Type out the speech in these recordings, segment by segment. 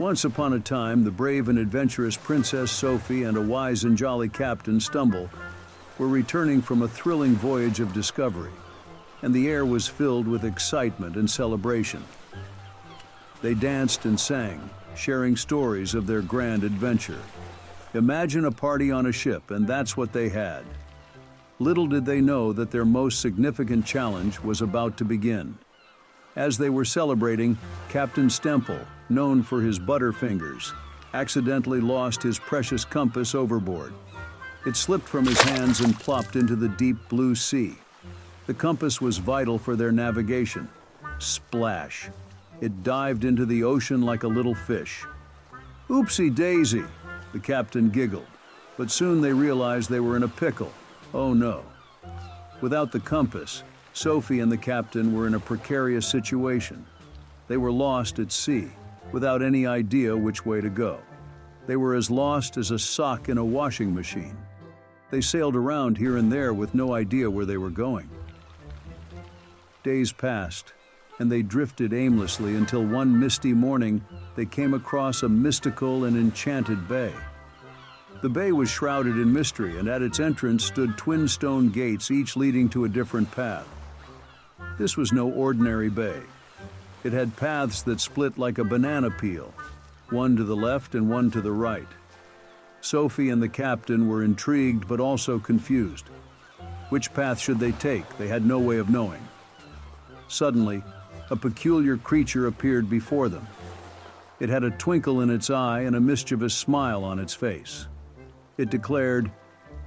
Once upon a time, the brave and adventurous Princess Sophie and a wise and jolly Captain Stumble were returning from a thrilling voyage of discovery, and the air was filled with excitement and celebration. They danced and sang, sharing stories of their grand adventure. Imagine a party on a ship, and that's what they had. Little did they know that their most significant challenge was about to begin. As they were celebrating, Captain Stemple, known for his butterfingers, accidentally lost his precious compass overboard. It slipped from his hands and plopped into the deep blue sea. The compass was vital for their navigation. Splash! It dived into the ocean like a little fish. Oopsie daisy, the captain giggled, but soon they realized they were in a pickle. Oh no. Without the compass, Sophie and the captain were in a precarious situation. They were lost at sea, without any idea which way to go. They were as lost as a sock in a washing machine. They sailed around here and there with no idea where they were going. Days passed, and they drifted aimlessly until one misty morning they came across a mystical and enchanted bay. The bay was shrouded in mystery, and at its entrance stood twin stone gates, each leading to a different path. This was no ordinary bay. It had paths that split like a banana peel, one to the left and one to the right. Sophie and the captain were intrigued but also confused. Which path should they take? They had no way of knowing. Suddenly, a peculiar creature appeared before them. It had a twinkle in its eye and a mischievous smile on its face. It declared,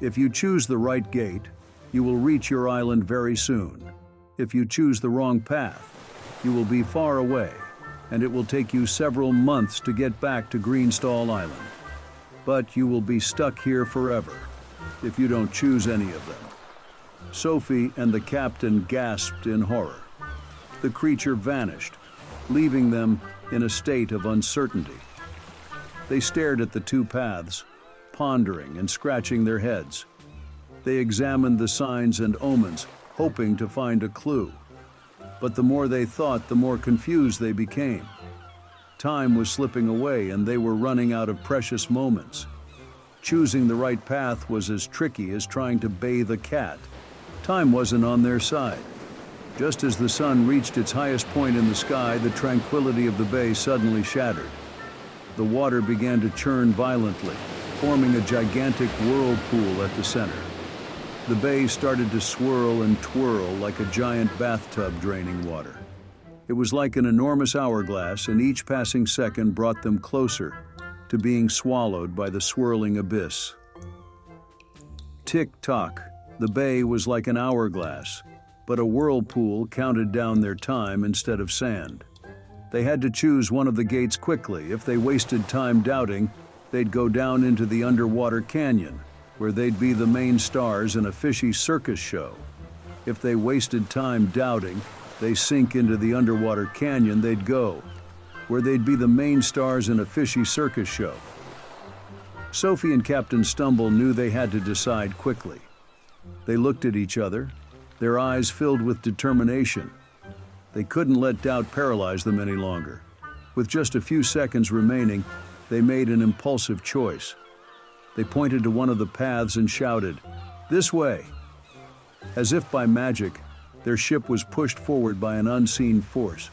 "If you choose the right gate, you will reach your island very soon. If you choose the wrong path, you will be far away, and it will take you several months to get back to Greenstall Island. But you will be stuck here forever, if you don't choose any of them." Sophie and the captain gasped in horror. The creature vanished, leaving them in a state of uncertainty. They stared at the two paths, pondering and scratching their heads. They examined the signs and omens, hoping to find a clue. But the more they thought, the more confused they became. Time was slipping away, and they were running out of precious moments. Choosing the right path was as tricky as trying to bathe a cat. Time wasn't on their side. Just as the sun reached its highest point in the sky, the tranquility of the bay suddenly shattered. The water began to churn violently, forming a gigantic whirlpool at the center. The bay started to swirl and twirl like a giant bathtub draining water. It was like an enormous hourglass, and each passing second brought them closer to being swallowed by the swirling abyss. Tick-tock, the bay was like an hourglass, but a whirlpool counted down their time instead of sand. They had to choose one of the gates quickly. If they wasted time doubting, they'd go down into the underwater canyon, where they'd be the main stars in a fishy circus show. If they wasted time doubting, they sink into the underwater canyon they'd go, where they'd be the main stars in a fishy circus show. Sophie and Captain Stumble knew they had to decide quickly. They looked at each other, their eyes filled with determination. They couldn't let doubt paralyze them any longer. With just a few seconds remaining, they made an impulsive choice. They pointed to one of the paths and shouted, "This way!" As if by magic, their ship was pushed forward by an unseen force.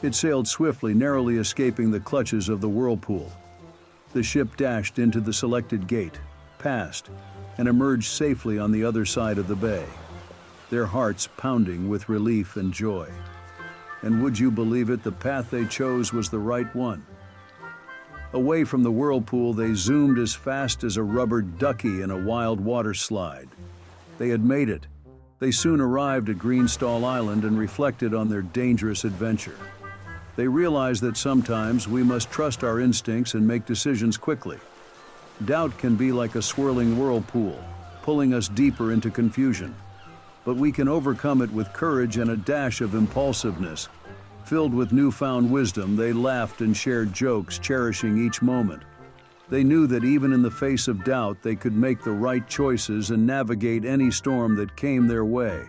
It sailed swiftly, narrowly escaping the clutches of the whirlpool. The ship dashed into the selected gate, passed, and emerged safely on the other side of the bay, their hearts pounding with relief and joy. And would you believe it, the path they chose was the right one. Away from the whirlpool, they zoomed as fast as a rubber ducky in a wild water slide. They had made it. They soon arrived at Greenstall Island and reflected on their dangerous adventure. They realized that sometimes we must trust our instincts and make decisions quickly. Doubt can be like a swirling whirlpool, pulling us deeper into confusion. But we can overcome it with courage and a dash of impulsiveness. Filled with newfound wisdom, they laughed and shared jokes, cherishing each moment. They knew that even in the face of doubt, they could make the right choices and navigate any storm that came their way.